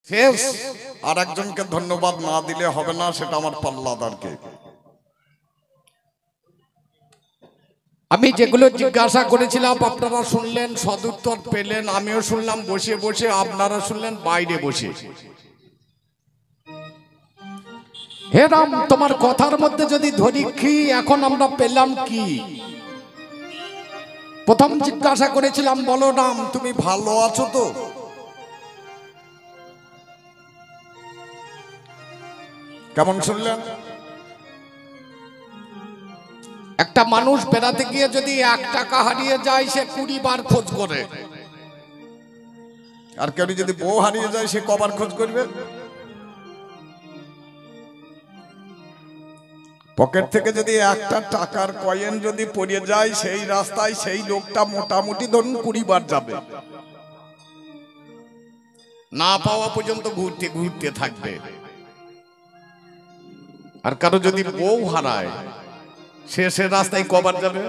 শেষ। আর একজনকে ধন্যবাদ না দিলে হবে না, সেটা আমার পাল্লাদারকে। আমি যেগুলো জিজ্ঞাসা করেছিলাম আপনারা শুনলেন, সদুত্তর পেলেন, আমিও শুনলাম বসে বসে, আপনারা শুনলেন বাইরে বসে। হে রাম, তোমার কথার মধ্যে যদি ধরি কি এখন আমরা পেলাম কি? প্রথম জিজ্ঞাসা করেছিলাম, বলো রাম তুমি ভালো আছো তো? কেমন শুনলেন? একটা মানুষ বেড়াতে গিয়ে যদি 1 টাকা হারিয়ে যায়, সে 20 বার খোঁজ করে। আর কেউ যদি বউ হারিয়ে যায়, সে কবার খোঁজ করবে? পকেট থেকে যদি 1টা টাকার কয়েন যদি পড়ে যায়, সেই রাস্তায় সেই লোকটা মোটামুটি ধরুন 20 বার যাবে, না পাওয়া পর্যন্ত ঘুরতে ঘুরতে থাকবে। আর কারো যদি বউ হারায়, সে রাস্তায় কবার যাবে?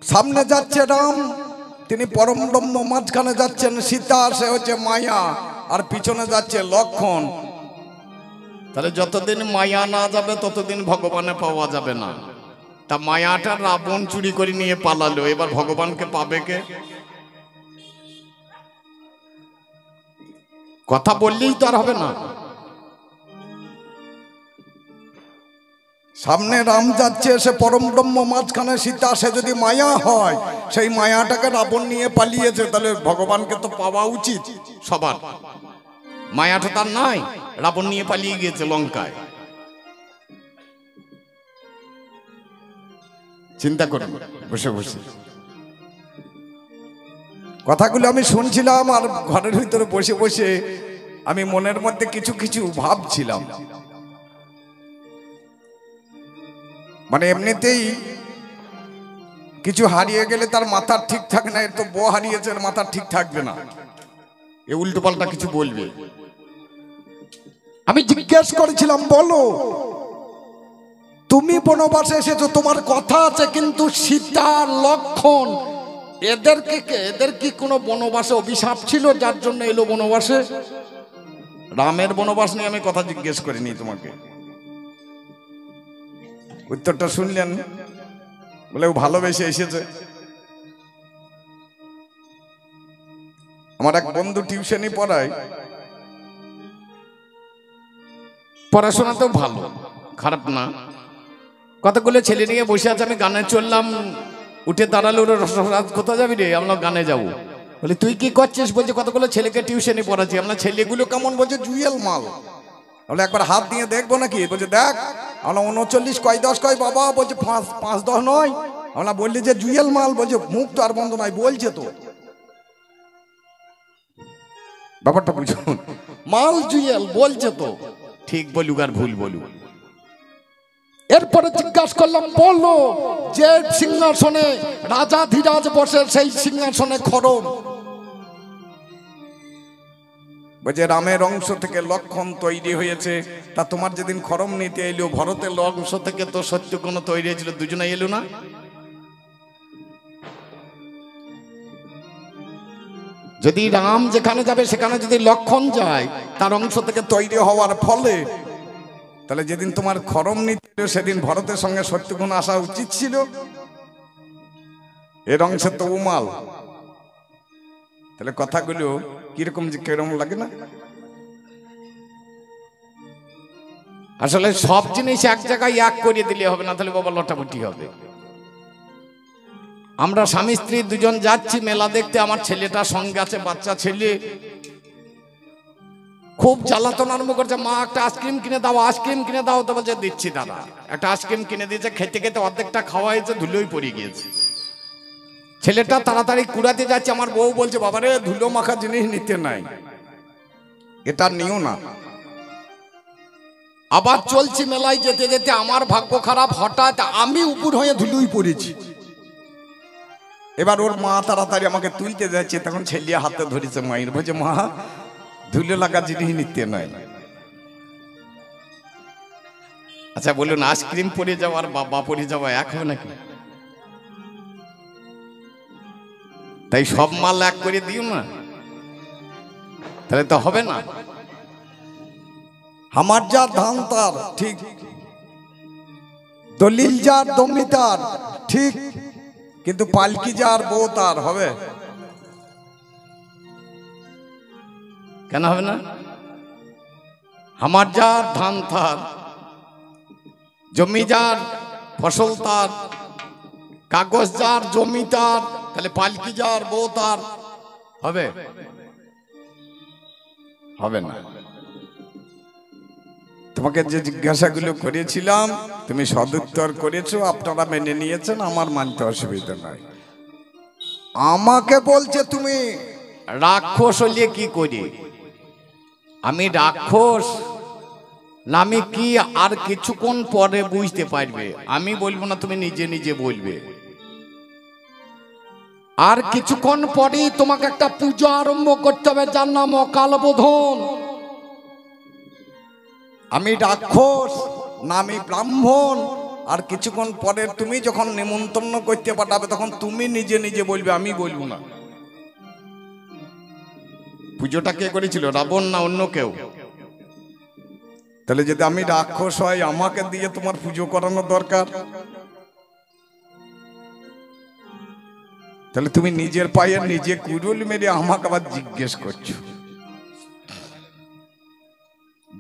সামনে যাচ্ছে রাম, তিনি পরম ব্রহ্ম, মাঝখানে যাচ্ছেন সীতা, সে হচ্ছে মায়া, আর পিছনে যাচ্ছে লক্ষণ। তাহলে যতদিন মায়া না যাবে ততদিন ভগবানে পাওয়া যাবে না। তা মায়াটা রাবণ চুরি করে নিয়ে পালালো, এবার ভগবানকে পাবে কে? কথা বললেই তো আর হবে না। সামনে রাম যাচ্ছে, সে পরম ব্রহ্ম, মাঝখানে সীতা, সে যদি মায়া হয়, সেই মায়াটাকে রাবণ নিয়ে পালিয়েছে, তাহলে ভগবানকে তো পাওয়া উচিত সবার। মায়াটা তার নাই, রাবণ নিয়ে পালিয়ে গিয়েছে লঙ্কায়। চিন্তা করুন বসে বসে। কথাগুলো আমি শুনছিলাম, আর ঘরের ভিতরে বসে বসে আমি মনের মধ্যে কিছু কিছু ভাবছিলাম। মানে এমনিতেই কিছু হারিয়ে গেলে তার মাথার ঠিক থাকে না, এর তো বউ হারিয়েছে, মাথার ঠিক থাকবে না, এ উল্টো পাল্টা কিছু বলবে। আমি জিজ্ঞেস করেছিলাম, বলো তুমি বনবাসে এসেছো, তোমার কথা আছে, কিন্তু সীতা, লক্ষণ, এদের কি কোনো বনবাসে অভিশাপ ছিল যার জন্য এলো বনবাসে? রামের বনবাস নিয়ে আমি কথা জিজ্ঞেস করিনি তোমাকে। উত্তরটা শুনলেন, বলে ও ভালোবেসে এসেছে। আমার এক বন্ধু টিউশনি পড়ায়, পড়াশোনাতেও ভালো, খারাপ না। কতগুলো ছেলে নিয়ে বসে আছে, আমি গানে চললাম, উঠে দাঁড়ালো, রসরাজ কোথায় যাবি রে? আমরা গানে যাবো। বলে তুই কি করছিস? বলছে কতগুলো ছেলেকে টিউশনি পড়াচ্ছি। আমরা ছেলেগুলো কেমন? বলছে জুয়েল মাল। বলে একবার হাত দিয়ে দেখবো নাকি? বলছে দেখ। আমরা 39 কয় 10 কয় বাবা? বলছে 5 10 নয়। আমরা বললি যে জুয়েল মাল। বলছে মুখ তো আর বন্ধ নাই, বলছে তো। ব্যাপারটা বুঝুন, মাল জুয়েল বলছে তো, ঠিক বলুক আর ভুল বলুক। এরপরে জিজ্ঞাসা করলাম, বলো যে সিংহাসনে রাজা ধীরাজ বসে, সেই সিংহাসনে খড়ম। বলছে রামের অংশ থেকে লক্ষণ তৈরি হয়েছে, তা তোমার যেদিন খড়ম নিতে এলো, ভরতের অংশ থেকে তো শত্রুঘ্ন তৈরি হয়েছিল, দুজনে এলো না? যদি রাম যেখানে যাবে সেখানে যদি লক্ষণ যায়, তার অংশ থেকে তৈরি হওয়ার ফলে, তাহলে যেদিন তোমার খড়ম নিতে এলো, সেদিন ভরতের সঙ্গে শত্রুঘ্ন আসা উচিত ছিল। এর অংশে তো উমাল। তাহলে কথাগুলো কিরকম যে কেরম লাগে না? আসলে সব জিনিস এক জায়গায় এক করে দিলে হবে না, তাহলে বাবা লটাপটি হবে। আমরা স্বামী স্ত্রী দুজন যাচ্ছি মেলা দেখতে, আমার ছেলেটা সঙ্গে আছে, বাচ্চা ছেলে, খুব জ্বালাতন আরম্ভ করছে, মা একটা আইসক্রিম কিনে দাও, আইসক্রিম কিনে দাও। তো বলছে দিচ্ছি দাদা। একটা আইসক্রিম কিনে দিয়েছে, খেতে খেতে অর্ধেকটা খাওয়া হয়েছে, ধুলোই পড়ে গিয়েছে। ছেলেটা তাড়াতাড়ি কুড়াতে যাচ্ছে, আমার বউ বলছে বাবারে ধুলো মাখা জিনিস নিতে নাই, এটা নিও না। আবার চলছি মেলায় যেতে যেতে, আমার ভাগ্য খারাপ, হঠাৎ আমি উপর হয়ে ধুলোই পড়েছি। এবার ওর মা তাড়াতাড়ি আমাকে তুলতে যাচ্ছে, তখন ছেলে হাতে ধরেছে মায়ের, বলছে মা ধুলো লাগা জিনিস নিতে নাই। আচ্ছা বলুন, আইসক্রিম পড়ে যাওয়া আর বাবা পড়ে যাওয়া এক হবে নাকি? তাই সব মাল এক করে দিও না, তাহলে তো হবে না। আমার যার ধান তার ঠিক, দলিল যার জমি তার ঠিক, কিন্তু পালকি যার বউ তার হবে কেন হবে না? আমার যার ধান তার, জমি যার ফসল তার, কাগজ যার জমি তার, তাহলে পালকি যার বউ তার হবে? হবে না। তোমাকে যে জিজ্ঞাসাগুলো করেছিলাম তুমি সদুত্তর করেছো, আপনারা মেনে নিয়েছেন, আমার মানতে অসুবিধা নাই। আমাকে বলছে তুমি রাক্ষস হলে কি করি? আমি রাক্ষস না আমি কি আর কিছুক্ষণ পরে বুঝতে পারবে। আমি বলবো না, তুমি নিজে নিজে বলবে। আর কিছুক্ষণ পরেই তোমাকে একটা পূজা আরম্ভ করতে হবে, যার নাম অকাল বোধন। আমি রাক্ষস না আমি ব্রাহ্মণ। আর কিছুক্ষণ পরে তুমি যখন নিমন্ত্রণ করতে পাঠাবে তখন তুমি নিজে নিজে বলবে, আমি বলবো না। পুজোটা কে করেছিল, রাবণ না অন্য কেউ? তাহলে যদি আমি রাক্ষস হয় আমাকে দিয়ে তোমার পুজো করানোর দরকার। তাহলে তুমি নিজের পায়ে নিজে কুড়ুল মেরে আমাকে আবার জিজ্ঞেস করছো।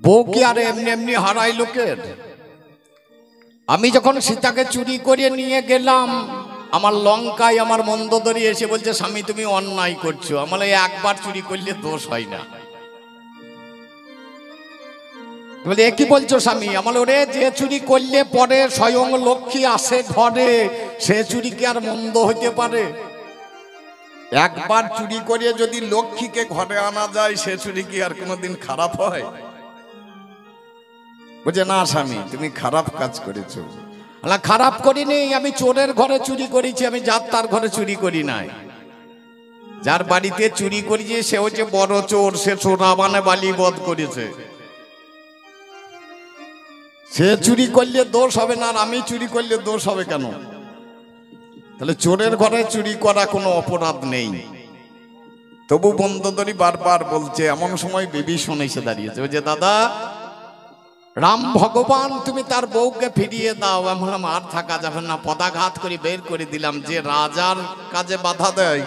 বউ কি আর এমনি এমনি হারাই লোকের? আমি যখন সীতাকে চুরি করে নিয়ে গেলাম, আমার লঙ্কায় আমার মন্দোদরী এসে বলছে, স্বামী তুমি অন্যায় করছো। আমার একবার চুরি করলে দোষ হয় না। বলে কি বলছো স্বামী? আমার ওরে যে চুরি করলে পরে স্বয়ং লক্ষ্মী আসে ঘরে, সে চুরি কি আর মন্দ হইতে পারে? একবার চুরি করে যদি লক্ষ্মীকে ঘরে আনা যায় সে চুরি কি আর কোনোদিন খারাপ হয়? বলছে না স্বামী তুমি খারাপ কাজ করেছো। খারাপ করিনি, আমি চোরের ঘরে চুরি করেছি, আমি যার তার ঘরে চুরি করি নাই। যার বাড়িতে চুরি করেছি সে হচ্ছে বড় চোর, সে সোনা মানে বালি বধ করেছে। সে চুরি করলে দোষ হবে না, আর আমি চুরি করলে দোষ হবে কেন? তাহলে চোরের ঘরে চুরি করা কোনো অপরাধ নেই। তবু বন্দোদরী বারবার বলছে, এমন সময় বিভীষণ এসে দাঁড়িয়েছে। ওই যে দাদা রাম ভগবান তুমি তার বউকে ফিরিয়ে দাও। আমি বললাম আর থাকা যাবে না, পদাঘাত করে বের করে দিলাম। যে রাজার কাজে বাধা দেয়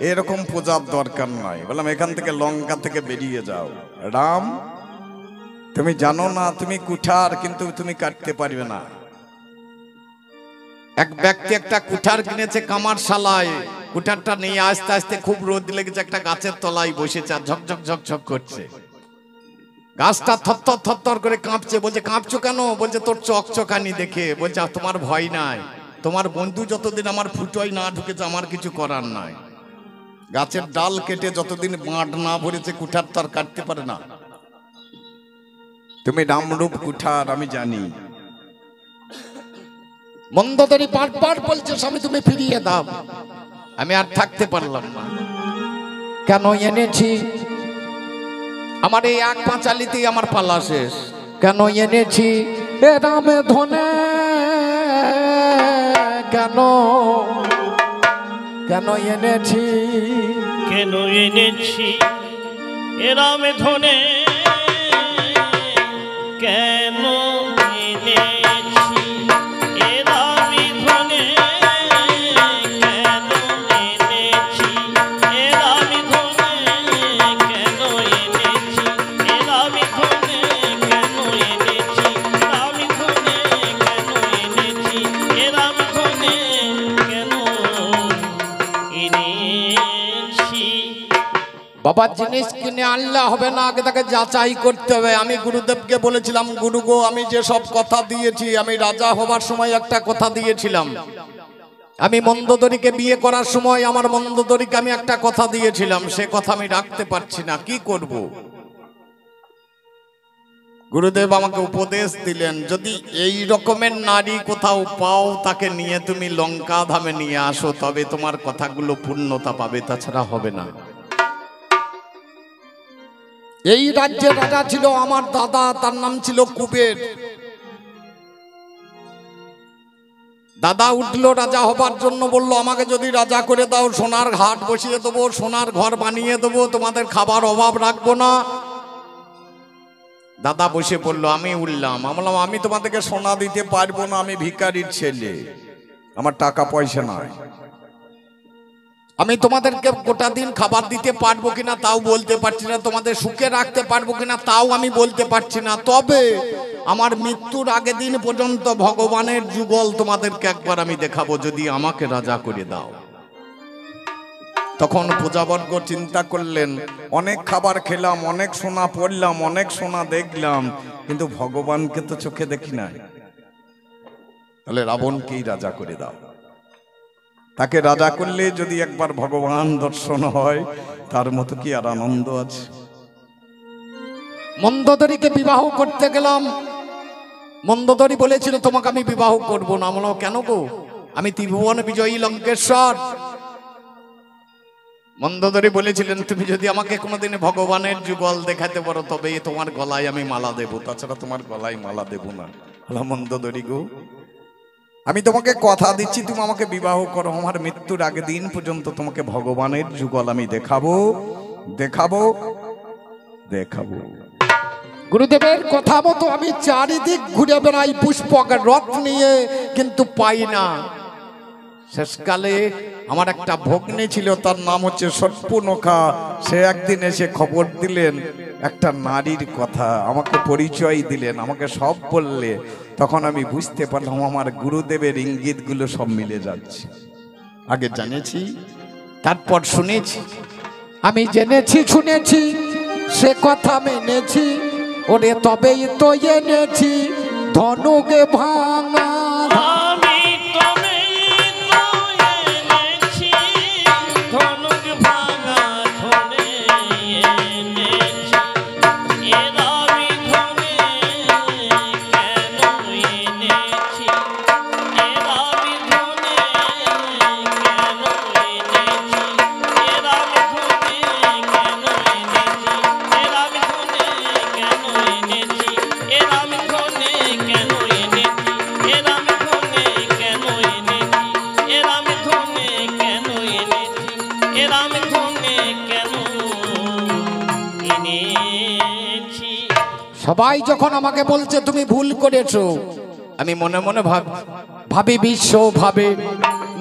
এরকম পূজার দরকার নাই। বললাম এখান থেকে লঙ্কা থেকে বেরিয়ে যাও। রাম তুমি জানো না তুমি কুঠার, কিন্তু তুমি কাটতে পারবে না। এক ব্যক্তি একটা কুঠার কিনেছে কামারশালায়, কুঠারটা নিয়ে আস্তে আস্তে খুব রোদ লেগেছে, একটা গাছের তলায় বসেছে আর ঝকঝক ঝকঝক করছে। গাছটা থরথর থরথর করে কাঁপছে। বলছে কাঁপছো কেন? বলছে তোর চকচকানি দেখে। বলছে তোমার ভয় নাই, তোমার বন্ধু যতদিন আমার ফুটোয় না ঢুকেছে আমার কিছু করার নাই। গাছের ডাল কেটে যতদিন বাঁট না ভরেছে কুঠার তো আর কাটতে পারে না। তুমি রামরূপ কুঠার আমি জানি। মন্দোদরী বারবার বলছে স্বামী তুমি ফিরিয়ে দাও। আমি আর থাকতে পারলাম না। কেন এনেছি? আমার এই এক পাঁচালিতেই আমার পালা শেষ। কেন এনেছি এ রামে ধনে? কেন কেন এনেছি? কেন এনেছি এ রামে ধনে? কেন এনেছি এ রামে ধনে? কেন এনেছি এ রামে ধনে? কেন এনেছি এ রামে ধনে? কেন এনেছি রামে ধনে? কেন এনেছি এ রামে ধনে? কেন এনেছি? বাবার জিনিস কিনে আনলে হবে না, আগে তাকে যাচাই করতে হবে। আমি গুরুদেবকে বলেছিলাম, গুরু গো আমি যে সব কথা দিয়েছি, আমি রাজা হবার সময় একটা কথা দিয়েছিলাম। আমি মন্দোদরীকে বিয়ে করার সময় আমার মন্দোদরীকে আমি একটা কথা দিয়েছিলাম, সে কথা আমি রাখতে পারছি না, কি করব? গুরুদেব আমাকে উপদেশ দিলেন, যদি এই রকমের নারী কোথাও পাও তাকে নিয়ে তুমি লঙ্কা ধামে নিয়ে আসো, তবে তোমার কথাগুলো পূর্ণতা পাবে, তাছাড়া হবে না। এই রাজ্যের রাজা ছিল আমার দাদা, তার নাম ছিল কুবের। দাদা উঠলো রাজা হবার জন্য, বলল আমাকে যদি রাজা করে দাও সোনার ঘাট বসিয়ে দেবো, সোনার ঘর বানিয়ে দেবো, তোমাদের খাবার অভাব রাখবো না। দাদা বসে পড়লো, আমি উঠলাম। আমি বললাম আমি তোমাদেরকে সোনা দিতে পারবো না, আমি ভিখারির ছেলে, আমার টাকা পয়সা নাই। আমি তোমাদেরকে গোটা দিন খাবার দিতে পারবো কিনা তাও বলতে পারছি না, তোমাদের সুখে রাখতে পারবো কিনা তাও আমি বলতে পারছি না, তবে আমার মৃত্যুর আগে দিন পর্যন্ত ভগবানের যুগল তোমাদেরকে একবার আমি দেখাবো, যদি আমাকে রাজা করে দাও। তখন প্রজাবর্গ চিন্তা করলেন, অনেক খাবার খেলাম, অনেক সোনা পড়লাম, অনেক সোনা দেখলাম, কিন্তু ভগবানকে তো চোখে দেখি নাই, তাহলে রাবণকেই রাজা করে দাও। তাকে রাজা করলে যদি একবার ভগবান দর্শন হয়, তার মতো কি আর আনন্দ আছে। মন্দোদরীকে বিবাহ করতে গেলাম। মন্দোদরী বলেছিল তোমাকে আমি বিবাহ করব না। বলো কেন গো? আমি ত্রিভুবন বিজয়ী লঙ্কেশ্বর। মন্দোদরী বলেছিলেন তুমি যদি আমাকে কোনোদিন ভগবানের যুগল দেখাতে পারো তবে তোমার গলায় আমি মালা দেব, তাছাড়া তোমার গলায় মালা দেব না। হলো মন্দোদরী গো, আমি তোমাকে কথা দিচ্ছি তুমি আমাকে বিবাহ করো, আমার মৃত্যুর আগে দিন পর্যন্ত তোমাকে ভগবানের যুগল আমি দেখাবো দেখাবো দেখাবো। গুরুদেবের কথা মতো আমি চারিদিক ঘুরে বেড়াই পুষ্পক রথ নিয়ে, কিন্তু পাই না। শেষকালে আমার একটা ভগ্নী ছিল, তার নাম হচ্ছে সর্পনখা। সে একদিন এসে খবর দিলেন একটা নারীর কথা, আমাকে পরিচয় দিলেন, আমাকে সব বললে। তখন আমি বুঝতে পারলাম আমার গুরুদেবের ইঙ্গিতগুলো সব মিলে যাচ্ছে। আগে জানেছি, তারপর শুনেছি। আমি জেনেছি শুনেছি সে কথা মেনেছি, ওরে তবেই তো এনেছি ধনুকে ভাঙা। সবাই যখন আমাকে বলছে তুমি ভুল করেছো, আমি মনে মনে ভাবি বিশ্ব ভাবে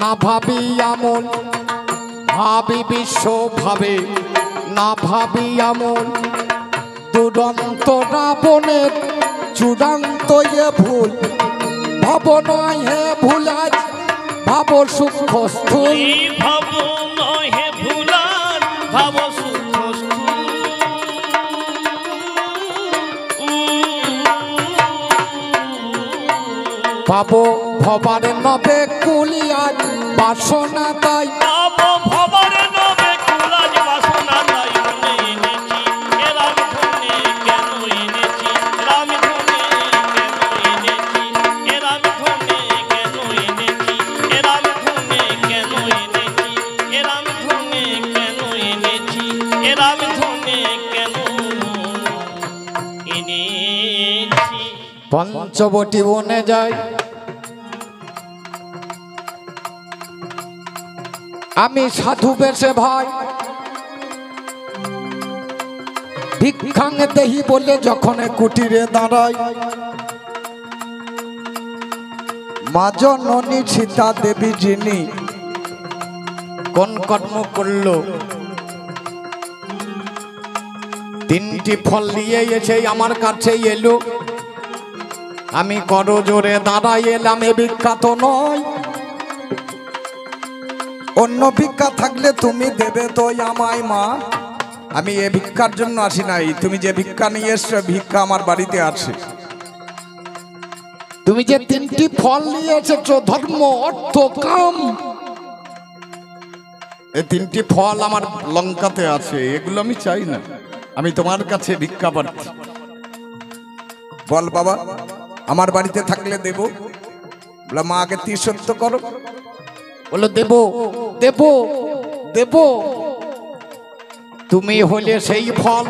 না ভাবি আমল, ভাবি বিশ্ব ভাবে না ভাবি আমল। দুরন্ত রাবণের চূড়ান্ত এ ভুল, ভাব নয় হে ভুল আজ ভাব সূক্ষ্ম স্থূল। ভাব নয় হে ভুল আজ ভাব সূক্ষ্ম স্থূল। পাবো ভবার নবে কুলিয়ার বাসনা তাই, পাবো ভবার নবে কুলাজ বাসনা তাই। মনে এনেছি এ রাম ধনে কেন এনেছি, রাম ধনে কেন এনেছি, এ রাম ধনে কেন এনেছি, এ রাম ধনে কেন এনেছি, এ রাম ধনে কেন এনেছি, এ রাম ধনে কেন এনেছি। পঞ্চবটি বনে যায় আমি সাধু বেশে ভাই, ভিক্ষাং দেহি বলে যখন কুটিরে দাঁড়াই। মা জননী সীতা দেবী যিনি কোন কর্ম করলো, তিনটি ফল নিয়ে এসে আমার কাছে এলো। আমি করজোরে দাঁড়াই এলাম, এ ভিক্ষা তো নয়। অন্য ভিক্ষা থাকলে তুমি দেবে তো আমায় মা, আমি এ ভিক্ষার জন্য আসি নাই। তুমি যে ভিক্ষা নিয়ে এসছো ভিক্ষা আমার বাড়িতে আছে। তুমি যে তিনটি ফল নিয়ে এসেছো ধর্ম অর্থ কাম, এই তিনটি ফল আমার লঙ্কাতে আছে, এগুলো আমি চাই না, আমি তোমার কাছে ভিক্ষা পাচ্ছি। বল বাবা আমার বাড়িতে থাকলে দেব। বলে মা আগে তীর্থ করো। বলো দেব দেব দেব। তুমি হলে সেই ফল,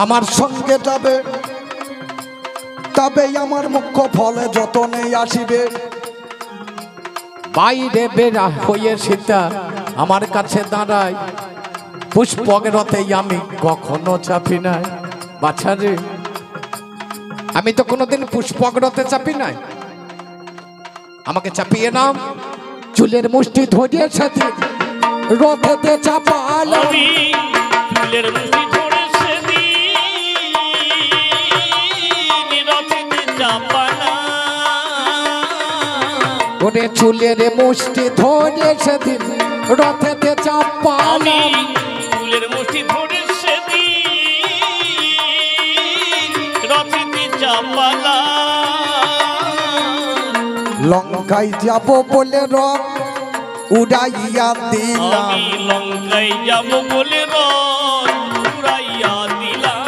আমার সঙ্গে যাবে, তবেই আমার মুখ্য ফলে যতনেই আসিবে। বাইরে বেরা হয়ে সীতা আমার কাছে দাঁড়ায়, পুষ্পক রথে আমি কখনো চাপি নাই। বাছা রে, আমি তো কোনোদিন পুষ্পক রথে চাপি নাই। আমাকে চাপিয়ে নাও, চুলের মুষ্টি ধরিয়ে সাথে রথেতে চাপালাম। আমি চুলের মুঠি ধরে সেদিন রথেতে চাপালাম। ওরে চুলের মুষ্টি ধরে সেদিন রথেতে আমি চাপালাম। চুলের মুঠি ধরে সেদিন রথেতে চাপালাম। লঙ্কায় যাব বলে রথ উড়াইয়া দিলাম। আমি লঙ্কায় যাব বলে রথ উড়াইয়া দিলাম।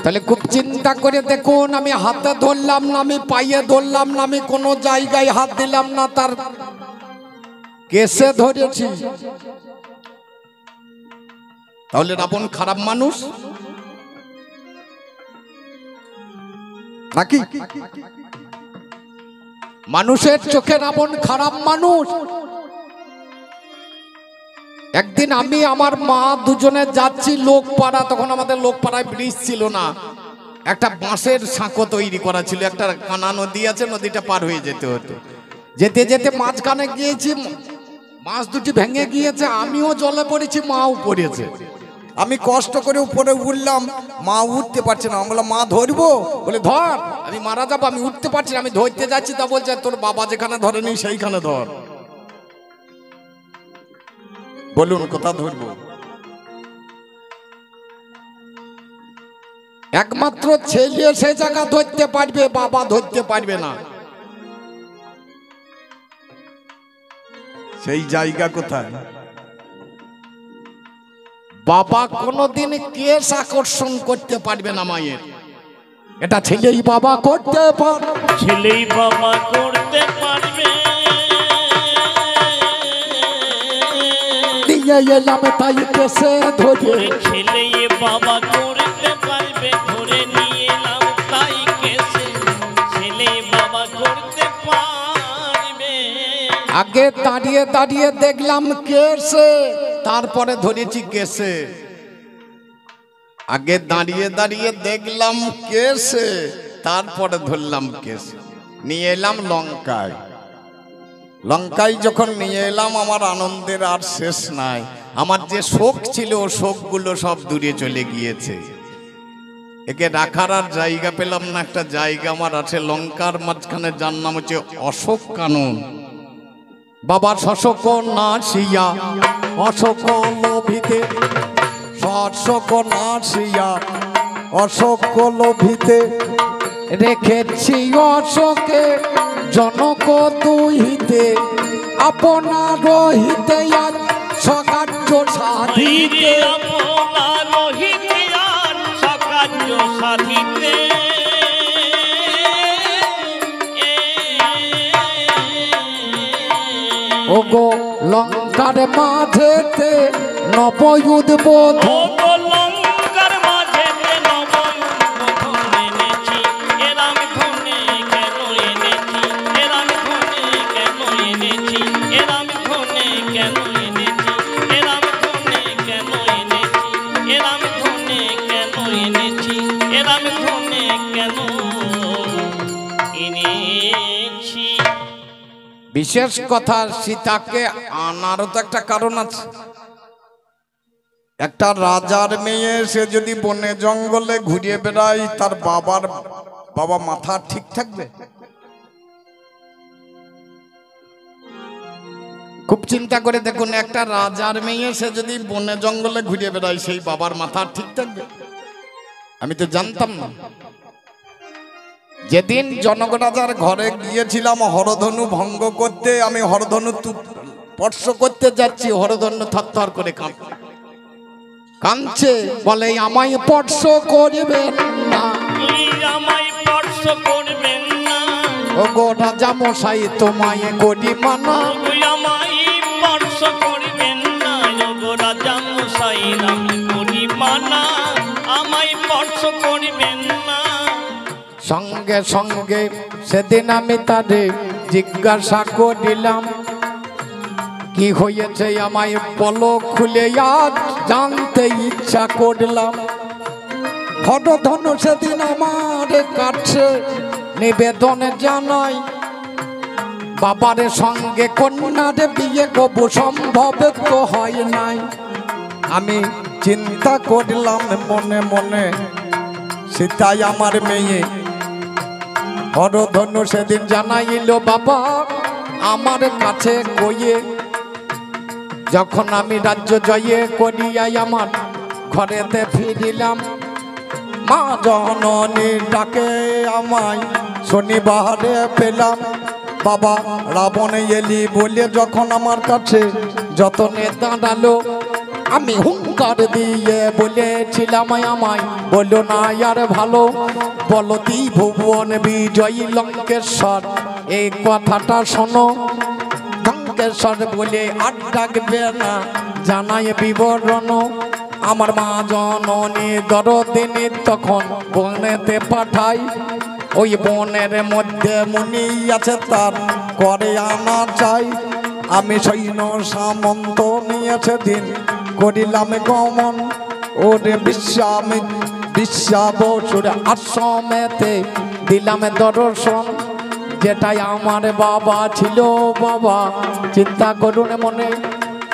তাহলে খুব চিন্তা করে দেখুন, আমি হাতে ধরলাম না, আমি পায়ে ধরলাম না, আমি কোনো জায়গায় হাত দিলাম না, তার কেসে ধরেছি। তাহলে রাবণ খারাপ মানুষ নাকি? মানুষের চোখে রাবণ খারাপ মানুষ। একদিন আমি আমার মা দুজনে যাচ্ছি লোকপাড়া, তখন আমাদের লোকপাড়ায় ব্রিজ ছিল না, একটা বাঁশের সাঁকো তৈরি করা ছিল, একটা কানা নদী আছে, নদীটা পার হয়ে যেতে হতো। যেতে যেতে মাঝখানে গিয়েছি, মাছ দুটি ভেঙে গিয়েছে, আমিও জলে পড়েছি, মাও পড়েছে। আমি কষ্ট করে উপরে উঠলাম, মা উঠতে পারছে না। আমি বললাম মা ধরবো, বলে ধর, আমি মারা যাবো, আমি উঠতে পারছি না, আমি ধরতে যাচ্ছি। তা বলছে তোর বাবা যেখানে ধরেনি সেইখানে ধর। বলুন কোথা ধরবো? একমাত্র ছেলে সে জায়গা ধরতে পারবে, বাবা ধরতে পারবে না। সেই জায়গা কোথায়? বাবা কোনোদিন কেস আকর্ষণ করতে পারবে না মায়ের, এটা ছেলেই বাবা করতে পারে। ছেলেই বাবা করতে পারবে। নিয়ে এলাম তাই কেসে ধরে, ছেলেই বাবা করতে পারবে, ধরে নিয়ে এলাম তাই কেসে। ছেলেই বাবা করতে পারবে। আগে দাঁড়িয়ে দাঁড়িয়ে দেখলাম কেসে, তারপরে ধরেছি কেসে। আগে দাঁড়িয়ে দাঁড়িয়ে দেখলাম কেসে, তারপরে ধরলাম কেসে। নিয়ে এলাম লঙ্কায়। লঙ্কায় যখন নিয়ে এলাম, আমার আনন্দের আর শেষ নাই। আমার যে শোক ছিল, ও শোকগুলো সব দূরে চলে গিয়েছে। একে রাখার আর জায়গা পেলাম না। একটা জায়গা আমার আছে লঙ্কার মাঝখানে, যার নাম হচ্ছে অশোক কানন। বাবা শশক নাসিয়া অশোক লোভিতে, শশক নাসিয়া অশোক লোভিতে, রেখেছি অশোকে জনক দুহিতে, আপনার রহিতে আজ সকার্য সাধিতে। আপনার রহিতে আর সকার্য সাধিতে। ওগো লঙ্কার মাঝেতে নবযুদ্ধ, ও লঙ্কার মাঝেতে নবযুদ্ধ এনেছি। এরাম ধনে কেন এনেছি? এরাম ধনে কেন এনেছি? এরাম ধনে কেন এনেছি? এরাম ধনে কেন এনেছি? এরাম ধনে কেন এনেছি? এরাম ধনে কেন এনেছি? বিশেষ কথা, সীতাকে আনারও তো একটা কারণ আছে। একটা রাজার মেয়ে সে যদি বনে জঙ্গলে ঘুরিয়ে বেড়ায়, তার বাবা মাথা ঠিক থাকবে? খুব চিন্তা করে দেখুন, একটা রাজার মেয়ে সে যদি বনে জঙ্গলে ঘুরিয়ে বেড়ায়, সেই বাবার মাথা ঠিক থাকবে? আমি তো জানতাম না। যেদিন জনক রাজার ঘরে গিয়েছিলাম হরধনু ভঙ্গ করতে, আমি হরধনু স্পর্শ করতে যাচ্ছি, হরধনু থরথর করে কাঁদছে, বলে আমায় স্পর্শ করবেন না, আমায় স্পর্শ করবেন না। ও গো রাজা মশাই তোমায় করি মানা, আমায় স্পর্শ করবেন না। গো রাজা মশাই আমি করি মানা, আমায় স্পর্শ করবেন না। সঙ্গে সঙ্গে সেদিন আমি তারে জিজ্ঞাসা করিলাম কি হয়েছে আমায় বলো খুলে, আজ জানতে ইচ্ছা করলাম। হরধনু সেদিন আমার কাছে নিবেদন জানাই, বাবার সঙ্গে কন্যার বিয়ে কবু সম্ভব তো হয় নাই। আমি চিন্তা করলাম মনে মনে, সীতাই আমার মেয়ে। হরধনু সেদিন জানাইল বাবা আমার কাছে কইয়ে, যখন আমি রাজ্য জয়ে করিয়াই আমার ঘরেতে ফিরিলাম, মা জননী ডাকে আমায় শনিবারে পেলাম। বাবা রাবণ এলি বলে যখন আমার কাছে যতনে দাঁড়ালো, আমি হুঙ্কার দিয়ে বলেছিলাম আমায় বলো না আর ভালো, বলো ত্রিভুবন বিজয়ী লঙ্কেশ্বর এই কথাটা শোনো। লঙ্কেশ্বর বলে আর ডাকবে না, জানাই বিবরণ। আমার মা জননী দরদিনী তখন বনেতে পাঠাই, ওই বনের মধ্যে মুনি আছে তার করে আনা চাই। আমি সৈন্য সামন্ত নিয়েছে দিন করিলাম গমন, ওরে বিশ্বাবসুর আশ্রমেতে দিলাম দর্শন। যেটাই আমার বাবা ছিল বাবা চিন্তা করুন মনে,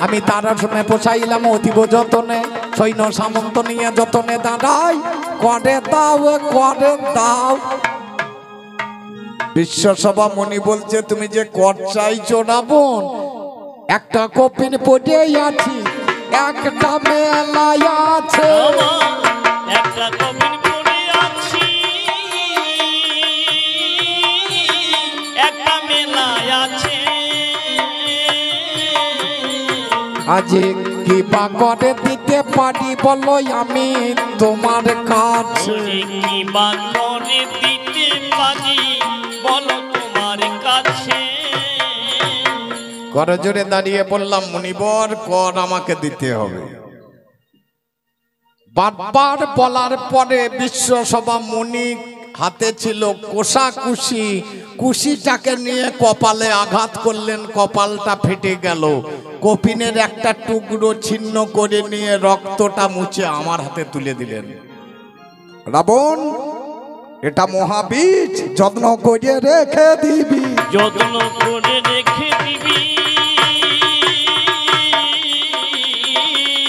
আমি তার আশ্রমে পোষাইলাম অতীব যতনে, সৈন্য সামন্ত নিয়ে যতনে দাঁড়াই, করে দাও। বিশ্বসভা মণি বলছে তুমি যে কর চাইছো রাবণ, একটা কপিন পড়ে আছি, একটা মেলায় আছে। একটা কবির পড়ে আছি, একটা মেলায় আছে। আজ কি বা করে দিতে পারি বলো আমি তোমার কাছে, কি বা করে দিতে পারি বলো তোমার কাছে। কর জোরে দাঁড়িয়ে বললাম মুনিবর কর আমাকে দিতে হবে। বারবার বলার পরে বিশ্বসভা মুনি হাতে ছিল কোষাকুষি, কুশিটাকে নিয়ে কপালে আঘাত করলেন, কপালটা ফেটে গেল। কপিনের একটা টুকরো ছিন্ন করে নিয়ে রক্তটা মুছে আমার হাতে তুলে দিলেন। রাবণ এটা মহাবীজ, যত্ন করে রেখে দিবি। যত্ন করে রেখে দিবি।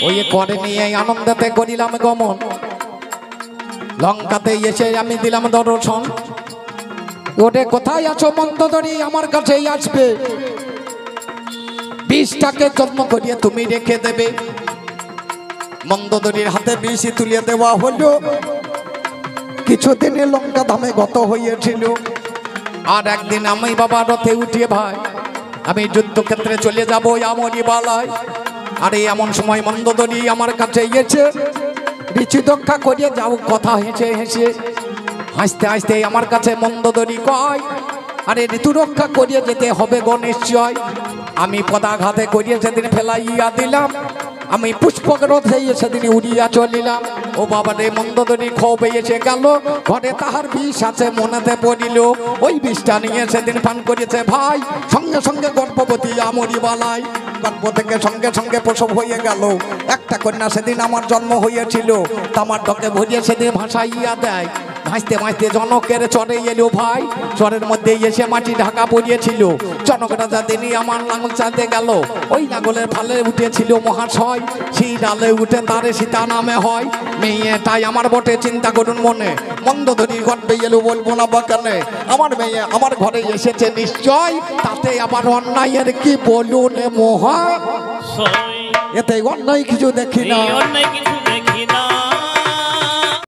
ওই করে নিয়ে আনন্দতে করিলাম গমন, লঙ্কাতে এসে আমি দিলাম দর্শন। ওরে কোথায় আছো মন্দোদরী, আমার কাছেই আসবে, বিষটাকে যত্ন করিয়ে তুমি রেখে দেবে। মন্দোদরীর হাতে বিষ তুলে দেওয়া হলো। কিছুদিনে লঙ্কা ধামে গত হইয়াছিল, আর একদিন আমি বাবা রথে উঠিয়ে ভাই আমি যুদ্ধক্ষেত্রে চলে যাবো আমরি বালায়। আরে এমন সময় মন্দোদরী আমার কাছে এসেছে, বিচিদক্ষা করিয়ে যাও কথা হেসে হেসে হাসতে হাসতে আমার কাছে মন্দোদরী কয়, আরে ঋতু রক্ষা করিয়ে যেতে হবে গো নিশ্চয়। আমি পদাঘাতে করিয়ে সেদিন ফেলাইয়া দিলাম, আমি পুষ্পক রথে সেদিন উড়িয়া চলিলাম। ও বাবা রে মন্দোদরী ক্ষোভে এসে গেল, ঘরে তাহার বিষ আছে মনেতে পড়িল। ওই বিষটা নিয়ে সেদিন পান করেছে ভাই, সঙ্গে সঙ্গে গর্ভবতী আমরি বালায়। গর্ভ থেকে সঙ্গে সঙ্গে প্রসব হয়ে গেল। একটা কন্যা সেদিন আমার জন্ম হইয়াছিল, তামার ডকে ভরিয়ে সেদিন ভাসাইয়া দেয়। ভাসতে ভাসতে জনকের চরে এলো ভাই, চরের মধ্যে এসে মাটি ঢাকা পড়িয়েছিল। জনক রাজা দিনই আমার লাঙল চাঁদে গেল, ওই লাঙলের ফালে উঠেছিল মহাশয়, সেই ডালে উঠে তারে সীতা নামে হয়। মেয়েটাই আমার বটে চিন্তা করুন মনে, মন্দোদরী গর্বে এলো বলবো না বা কেন, আমার মেয়ে আমার ঘরে এসেছে নিশ্চয়, তাতে আবার অন্যায়ের কি বলুন মহা, এতে অন্যায় কিছু দেখি না। অন্যায় কিছু দেখি না।